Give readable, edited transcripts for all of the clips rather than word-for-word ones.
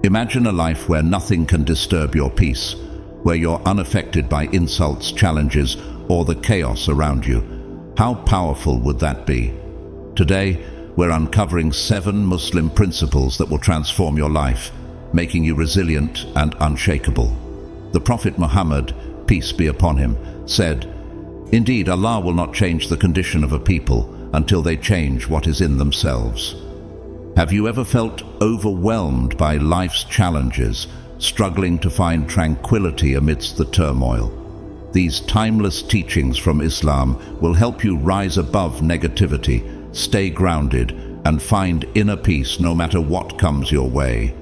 Imagine a life where nothing can disturb your peace, where you're unaffected by insults, challenges, or the chaos around you. How powerful would that be? Today, we're uncovering 7 Muslim principles that will transform your life, making you resilient and unshakable. The Prophet Muhammad, peace be upon him, said, "Indeed, Allah will not change the condition of a people until they change what is in themselves." Have you ever felt overwhelmed by life's challenges, struggling to find tranquility amidst the turmoil? These timeless teachings from Islam will help you rise above negativity, stay grounded, and find inner peace no matter what comes your way.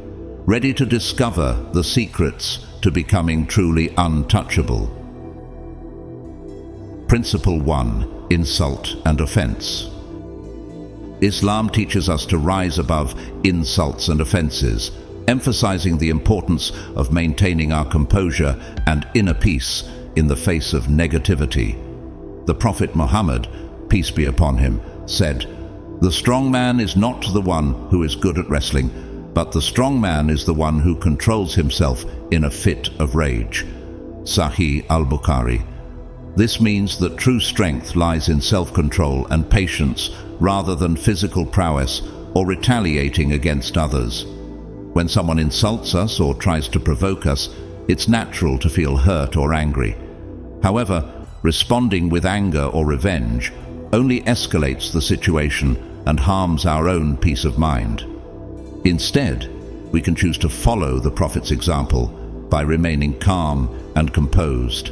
Ready to discover the secrets to becoming truly untouchable? Principle 1. Insult and offense. Islam teaches us to rise above insults and offenses, emphasizing the importance of maintaining our composure and inner peace in the face of negativity. The Prophet Muhammad, peace be upon him, said, "The strong man is not the one who is good at wrestling, but the strong man is the one who controls himself in a fit of rage." Sahih al-Bukhari. This means that true strength lies in self-control and patience rather than physical prowess or retaliating against others. When someone insults us or tries to provoke us, it's natural to feel hurt or angry. However, responding with anger or revenge only escalates the situation and harms our own peace of mind. Instead, we can choose to follow the Prophet's example by remaining calm and composed.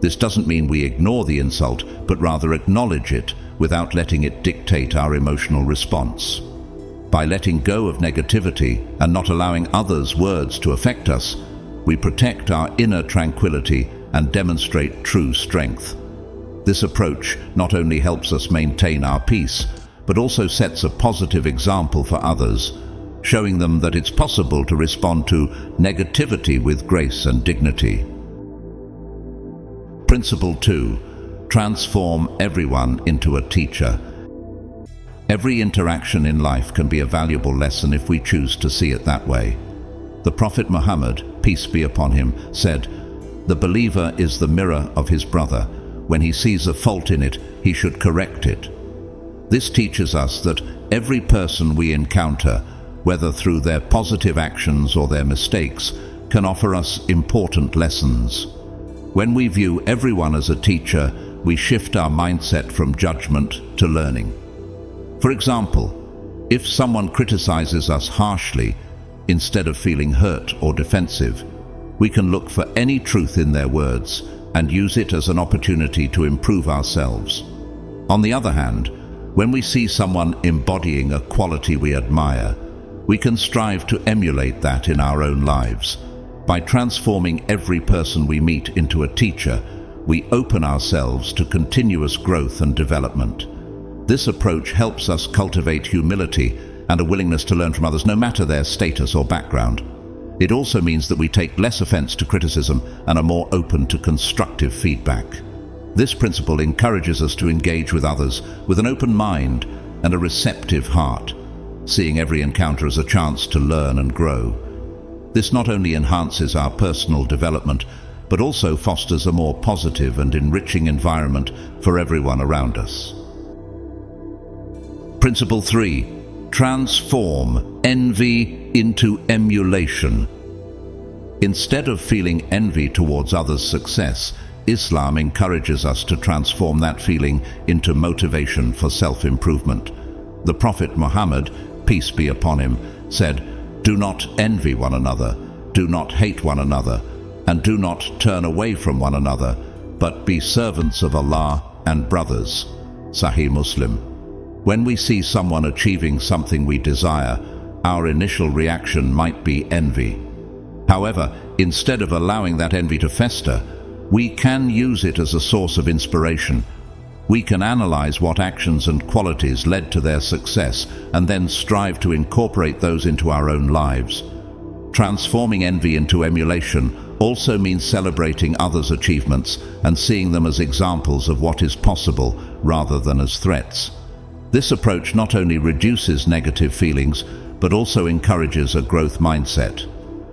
This doesn't mean we ignore the insult, but rather acknowledge it without letting it dictate our emotional response. By letting go of negativity and not allowing others' words to affect us, we protect our inner tranquility and demonstrate true strength. This approach not only helps us maintain our peace, but also sets a positive example for others, showing them that it's possible to respond to negativity with grace and dignity. Principle 2. Transform everyone into a teacher. Every interaction in life can be a valuable lesson if we choose to see it that way. The Prophet Muhammad, peace be upon him, said, "The believer is the mirror of his brother. When he sees a fault in it, he should correct it." This teaches us that every person we encounter, whether through their positive actions or their mistakes, can offer us important lessons. When we view everyone as a teacher, we shift our mindset from judgment to learning. For example, if someone criticizes us harshly, instead of feeling hurt or defensive, we can look for any truth in their words and use it as an opportunity to improve ourselves. On the other hand, when we see someone embodying a quality we admire, we can strive to emulate that in our own lives. By transforming every person we meet into a teacher, we open ourselves to continuous growth and development. This approach helps us cultivate humility and a willingness to learn from others, no matter their status or background. It also means that we take less offense to criticism and are more open to constructive feedback. This principle encourages us to engage with others with an open mind and a receptive heart, seeing every encounter as a chance to learn and grow. This not only enhances our personal development, but also fosters a more positive and enriching environment for everyone around us. Principle 3. Transform envy into emulation. Instead of feeling envy towards others' success, Islam encourages us to transform that feeling into motivation for self-improvement. The Prophet Muhammad, peace be upon him, said, "Do not envy one another, do not hate one another, and do not turn away from one another, but be servants of Allah and brothers." Sahih Muslim. When we see someone achieving something we desire, our initial reaction might be envy. However, instead of allowing that envy to fester, we can use it as a source of inspiration. We can analyze what actions and qualities led to their success and then strive to incorporate those into our own lives. Transforming envy into emulation also means celebrating others' achievements and seeing them as examples of what is possible rather than as threats. This approach not only reduces negative feelings, but also encourages a growth mindset.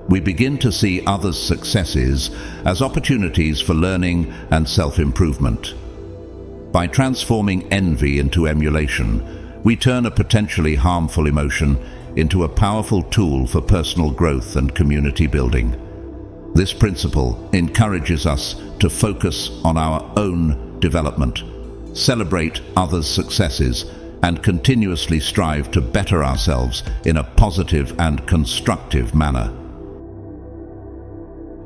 We begin to see others' successes as opportunities for learning and self-improvement. By transforming envy into emulation, we turn a potentially harmful emotion into a powerful tool for personal growth and community building. This principle encourages us to focus on our own development, celebrate others' successes, and continuously strive to better ourselves in a positive and constructive manner.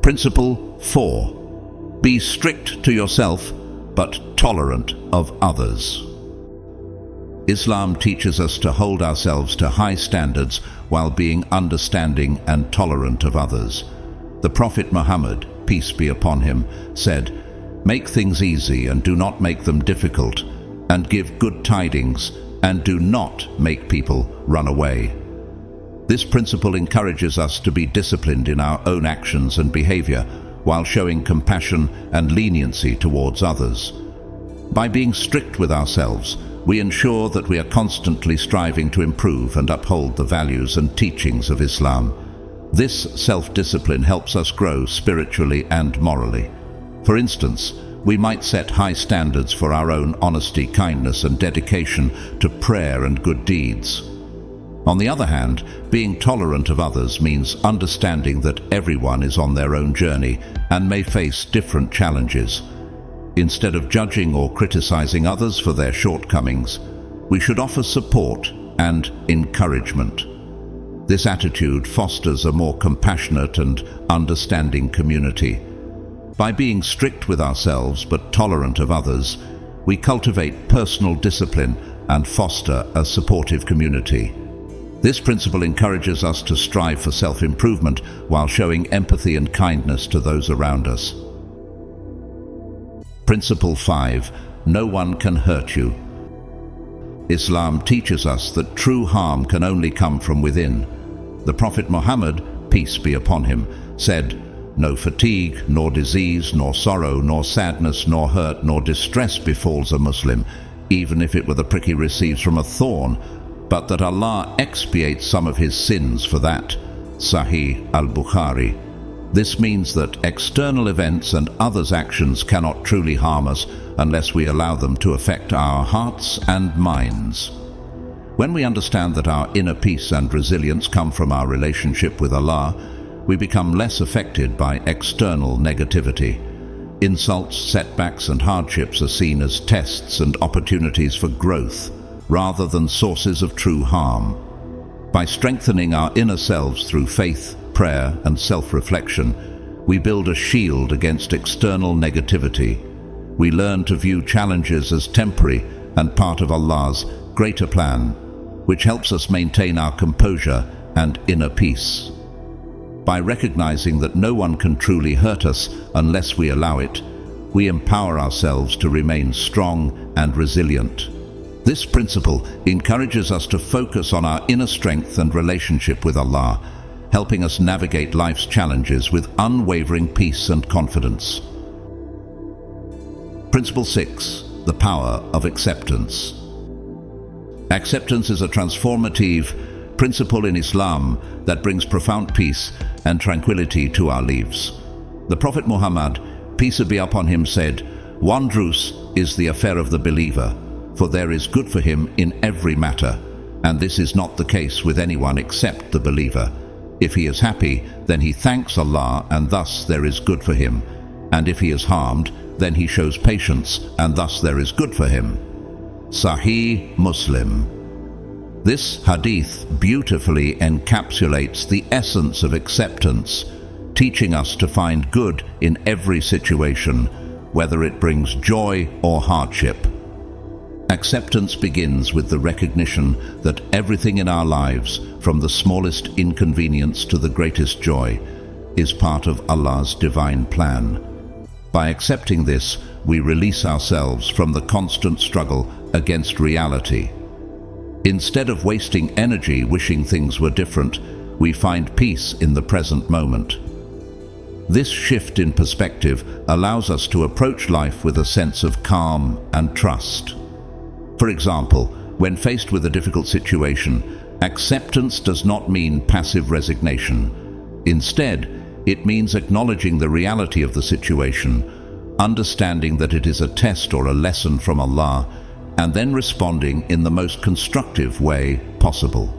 Principle 4. Be strict to yourself, but tolerant of others. Islam teaches us to hold ourselves to high standards while being understanding and tolerant of others. The Prophet Muhammad, peace be upon him, said, "Make things easy and do not make them difficult, and give good tidings and do not make people run away." This principle encourages us to be disciplined in our own actions and behavior while showing compassion and leniency towards others. By being strict with ourselves, we ensure that we are constantly striving to improve and uphold the values and teachings of Islam. This self-discipline helps us grow spiritually and morally. For instance, we might set high standards for our own honesty, kindness, and dedication to prayer and good deeds. On the other hand, being tolerant of others means understanding that everyone is on their own journey and may face different challenges. Instead of judging or criticizing others for their shortcomings, we should offer support and encouragement. This attitude fosters a more compassionate and understanding community. By being strict with ourselves but tolerant of others, we cultivate personal discipline and foster a supportive community. This principle encourages us to strive for self-improvement while showing empathy and kindness to those around us. Principle 5. No one can hurt you. Islam teaches us that true harm can only come from within. The Prophet Muhammad, peace be upon him, said, "No fatigue, nor disease, nor sorrow, nor sadness, nor hurt, nor distress befalls a Muslim, even if it were the prick he receives from a thorn, but that Allah expiates some of his sins for that." Sahih al-Bukhari. This means that external events and others' actions cannot truly harm us unless we allow them to affect our hearts and minds. When we understand that our inner peace and resilience come from our relationship with Allah, we become less affected by external negativity. Insults, setbacks, and hardships are seen as tests and opportunities for growth, rather than sources of true harm. By strengthening our inner selves through faith, prayer, and self-reflection, we build a shield against external negativity. We learn to view challenges as temporary and part of Allah's greater plan, which helps us maintain our composure and inner peace. By recognizing that no one can truly hurt us unless we allow it, we empower ourselves to remain strong and resilient. This principle encourages us to focus on our inner strength and relationship with Allah, helping us navigate life's challenges with unwavering peace and confidence. Principle 6. The power of acceptance. Acceptance is a transformative principle in Islam that brings profound peace and tranquility to our lives. The Prophet Muhammad, peace be upon him, said, "Wondrous is the affair of the believer, for there is good for him in every matter, and this is not the case with anyone except the believer. If he is happy, then he thanks Allah, and thus there is good for him. And if he is harmed, then he shows patience, and thus there is good for him." Sahih Muslim. This hadith beautifully encapsulates the essence of acceptance, teaching us to find good in every situation, whether it brings joy or hardship. Acceptance begins with the recognition that everything in our lives, from the smallest inconvenience to the greatest joy, is part of Allah's divine plan. By accepting this, we release ourselves from the constant struggle against reality. Instead of wasting energy wishing things were different, we find peace in the present moment. This shift in perspective allows us to approach life with a sense of calm and trust. For example, when faced with a difficult situation, Acceptance does not mean passive resignation. Instead, it means acknowledging the reality of the situation, understanding that it is a test or a lesson from Allah, and then responding in the most constructive way possible.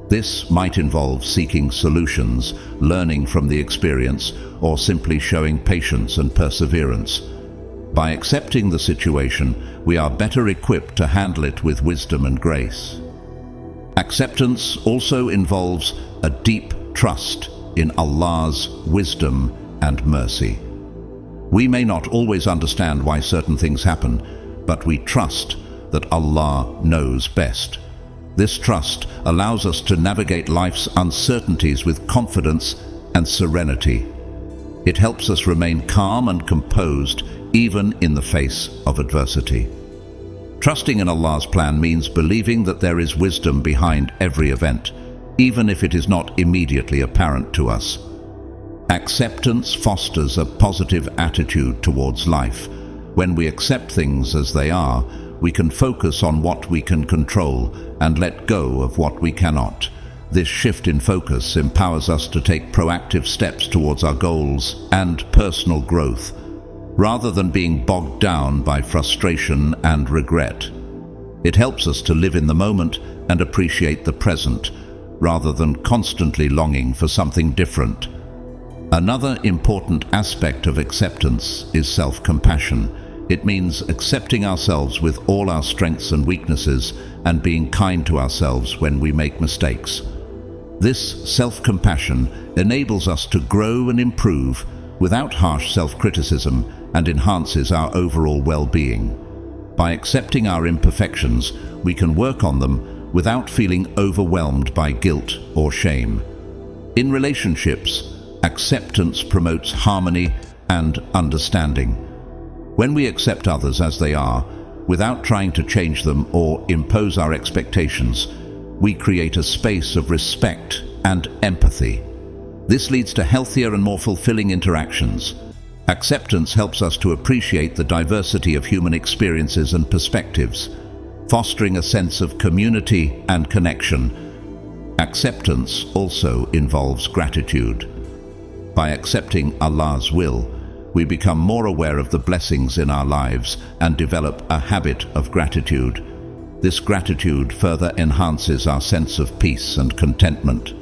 This might involve seeking solutions, learning from the experience, or simply showing patience and perseverance. By accepting the situation, we are better equipped to handle it with wisdom and grace. Acceptance also involves a deep trust in Allah's wisdom and mercy. We may not always understand why certain things happen, but we trust that Allah knows best. This trust allows us to navigate life's uncertainties with confidence and serenity. It helps us remain calm and composed even in the face of adversity. Trusting in Allah's plan means believing that there is wisdom behind every event, even if it is not immediately apparent to us. Acceptance fosters a positive attitude towards life. When we accept things as they are, we can focus on what we can control and let go of what we cannot. This shift in focus empowers us to take proactive steps towards our goals and personal growth, rather than being bogged down by frustration and regret. It helps us to live in the moment and appreciate the present, rather than constantly longing for something different. Another important aspect of acceptance is self-compassion. It means accepting ourselves with all our strengths and weaknesses and being kind to ourselves when we make mistakes. This self-compassion enables us to grow and improve without harsh self-criticism and enhances our overall well-being. By accepting our imperfections, we can work on them without feeling overwhelmed by guilt or shame. In relationships, acceptance promotes harmony and understanding. When we accept others as they are, without trying to change them or impose our expectations, we create a space of respect and empathy. This leads to healthier and more fulfilling interactions. Acceptance helps us to appreciate the diversity of human experiences and perspectives, fostering a sense of community and connection. Acceptance also involves gratitude. By accepting Allah's will, we become more aware of the blessings in our lives and develop a habit of gratitude. This gratitude further enhances our sense of peace and contentment.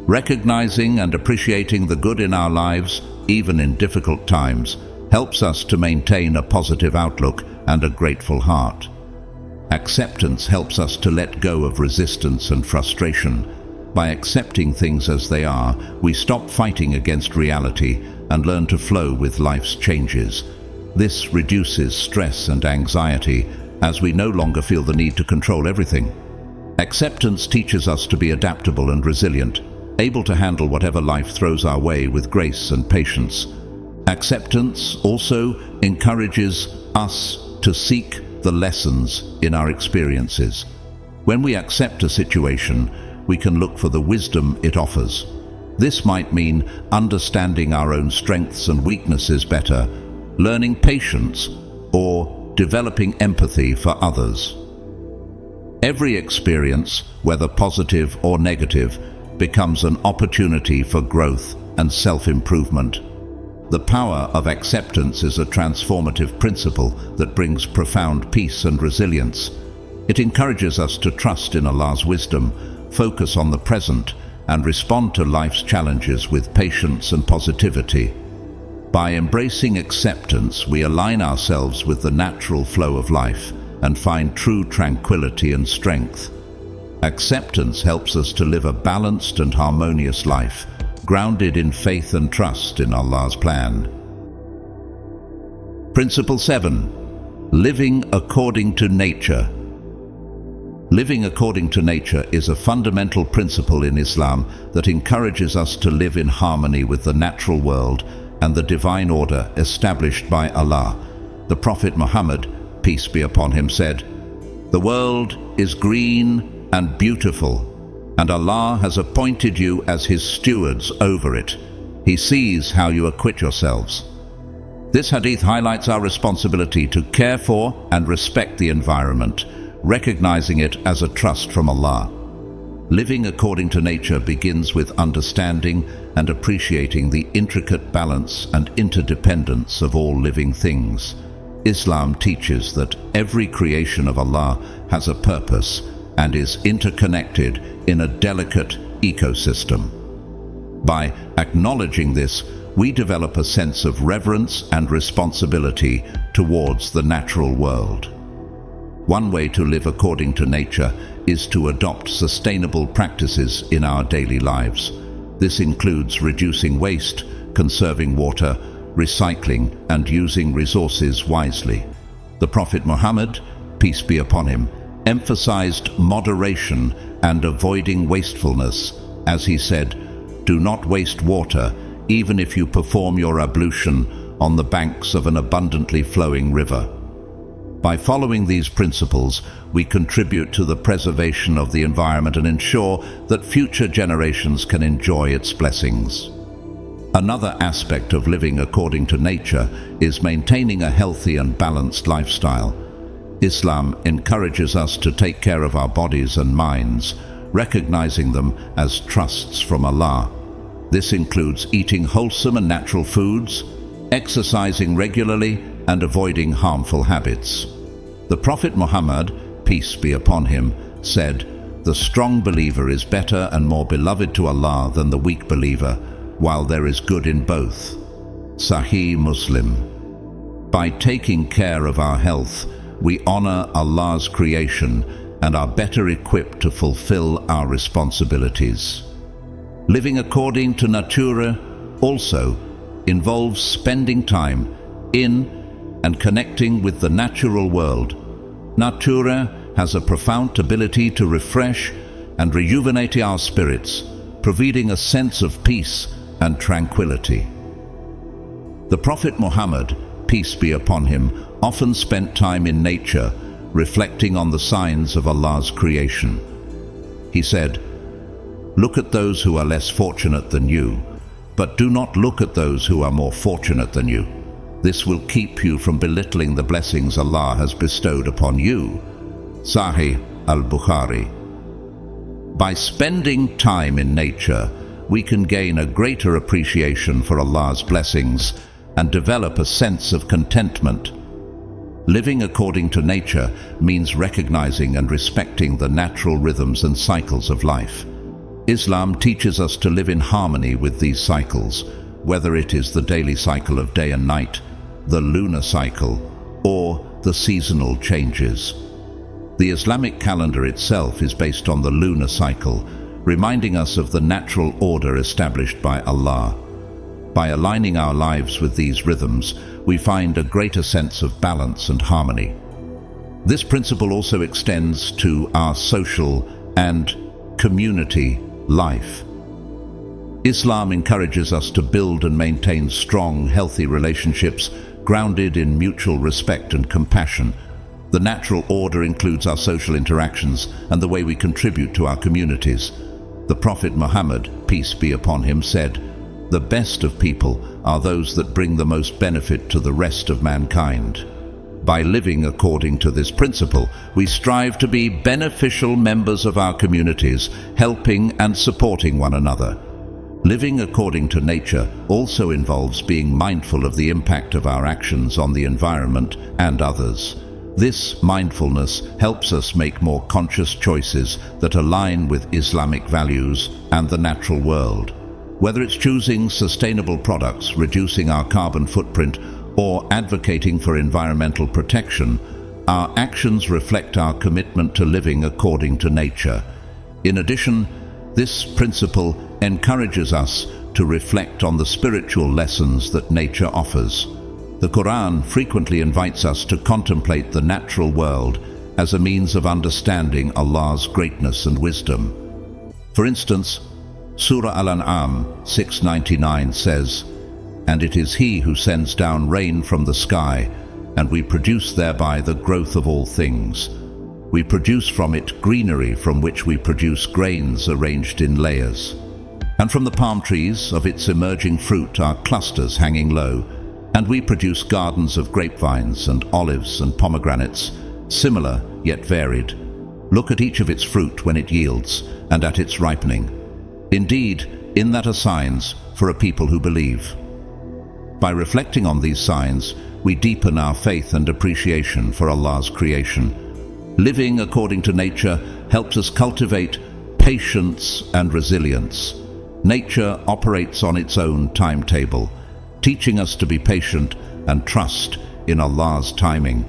Recognizing and appreciating the good in our lives, even in difficult times, helps us to maintain a positive outlook and a grateful heart. Acceptance helps us to let go of resistance and frustration. By accepting things as they are, we stop fighting against reality and learn to flow with life's changes. This reduces stress and anxiety, as we no longer feel the need to control everything. Acceptance teaches us to be adaptable and resilient, able to handle whatever life throws our way with grace and patience. Acceptance also encourages us to seek the lessons in our experiences. When we accept a situation, we can look for the wisdom it offers. This might mean understanding our own strengths and weaknesses better, learning patience, or developing empathy for others. Every experience, whether positive or negative, becomes an opportunity for growth and self-improvement. The power of acceptance is a transformative principle that brings profound peace and resilience. It encourages us to trust in Allah's wisdom, focus on the present, and respond to life's challenges with patience and positivity. By embracing acceptance, we align ourselves with the natural flow of life and find true tranquility and strength. Acceptance helps us to live a balanced and harmonious life, grounded in faith and trust in Allah's plan. Principle 7. Living according to nature. Living according to nature is a fundamental principle in Islam that encourages us to live in harmony with the natural world and the divine order established by Allah. The Prophet Muhammad, peace be upon him, said, "The world is green and beautiful, and Allah has appointed you as His stewards over it. He sees how you acquit yourselves." This hadith highlights our responsibility to care for and respect the environment, recognizing it as a trust from Allah. Living according to nature begins with understanding and appreciating the intricate balance and interdependence of all living things. Islam teaches that every creation of Allah has a purpose and is interconnected in a delicate ecosystem. By acknowledging this, we develop a sense of reverence and responsibility towards the natural world. One way to live according to nature is to adopt sustainable practices in our daily lives. This includes reducing waste, conserving water, recycling, and using resources wisely. The Prophet Muhammad, peace be upon him, emphasized moderation and avoiding wastefulness, as he said, "Do not waste water, even if you perform your ablution on the banks of an abundantly flowing river." By following these principles, we contribute to the preservation of the environment and ensure that future generations can enjoy its blessings. Another aspect of living according to nature is maintaining a healthy and balanced lifestyle. Islam encourages us to take care of our bodies and minds, recognizing them as trusts from Allah. This includes eating wholesome and natural foods, exercising regularly, and avoiding harmful habits. The Prophet Muhammad, peace be upon him, said, "The strong believer is better and more beloved to Allah than the weak believer, while there is good in both." Sahih Muslim. By taking care of our health, we honor Allah's creation and are better equipped to fulfill our responsibilities. Living according to natura also involves spending time in and connecting with the natural world. Natura has a profound ability to refresh and rejuvenate our spirits, providing a sense of peace and tranquility. The Prophet Muhammad, peace be upon him, often spent time in nature, reflecting on the signs of Allah's creation. He said, "Look at those who are less fortunate than you, but do not look at those who are more fortunate than you. This will keep you from belittling the blessings Allah has bestowed upon you." Sahih al-Bukhari. By spending time in nature, we can gain a greater appreciation for Allah's blessings and develop a sense of contentment. Living according to nature means recognizing and respecting the natural rhythms and cycles of life. Islam teaches us to live in harmony with these cycles, whether it is the daily cycle of day and night, the lunar cycle, or the seasonal changes. The Islamic calendar itself is based on the lunar cycle, reminding us of the natural order established by Allah. By aligning our lives with these rhythms, we find a greater sense of balance and harmony. This principle also extends to our social and community life. Islam encourages us to build and maintain strong, healthy relationships grounded in mutual respect and compassion. The natural order includes our social interactions and the way we contribute to our communities. The Prophet Muhammad, peace be upon him, said, "The best of people are those that bring the most benefit to the rest of mankind." By living according to this principle, we strive to be beneficial members of our communities, helping and supporting one another. Living according to nature also involves being mindful of the impact of our actions on the environment and others. This mindfulness helps us make more conscious choices that align with Islamic values and the natural world. Whether it's choosing sustainable products, reducing our carbon footprint, or advocating for environmental protection, our actions reflect our commitment to living according to nature. In addition, this principle encourages us to reflect on the spiritual lessons that nature offers. The Quran frequently invites us to contemplate the natural world as a means of understanding Allah's greatness and wisdom. For instance, Surah Al-An'am 699 says, "And it is He who sends down rain from the sky, and we produce thereby the growth of all things. We produce from it greenery from which we produce grains arranged in layers. And from the palm trees of its emerging fruit are clusters hanging low, and we produce gardens of grapevines and olives and pomegranates, similar yet varied. Look at each of its fruit when it yields, and at its ripening. Indeed, in that are signs for a people who believe. By reflecting on these signs, we deepen our faith and appreciation for Allah's creation. Living according to nature helps us cultivate patience and resilience. Nature operates on its own timetable, teaching us to be patient and trust in Allah's timing.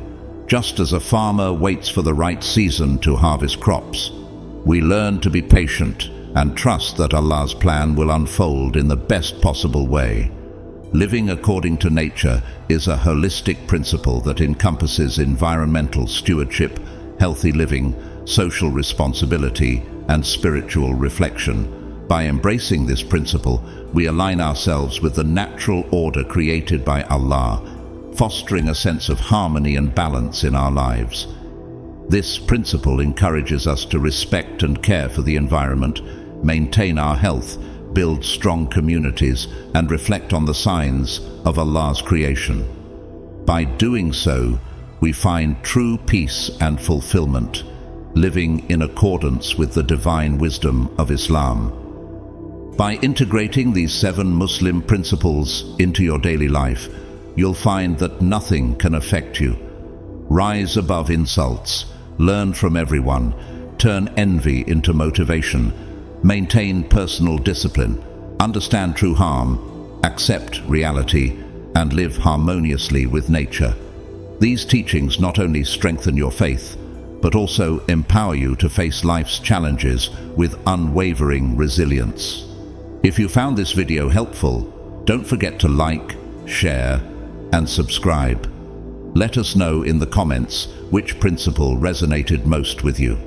Just as a farmer waits for the right season to harvest crops, we learn to be patient and trust that Allah's plan will unfold in the best possible way. Living according to nature is a holistic principle that encompasses environmental stewardship, healthy living, social responsibility, and spiritual reflection. By embracing this principle, we align ourselves with the natural order created by Allah, fostering a sense of harmony and balance in our lives. This principle encourages us to respect and care for the environment, maintain our health, build strong communities, and reflect on the signs of Allah's creation. By doing so, we find true peace and fulfillment, living in accordance with the divine wisdom of Islam. By integrating these 7 Muslim principles into your daily life, you'll find that nothing can affect you. Rise above insults, learn from everyone, turn envy into motivation, maintain personal discipline, understand true harm, accept reality, and live harmoniously with nature. These teachings not only strengthen your faith, but also empower you to face life's challenges with unwavering resilience. If you found this video helpful, don't forget to like, share, and subscribe. Let us know in the comments which principle resonated most with you.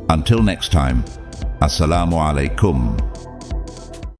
Until next time, Assalamu alaikum.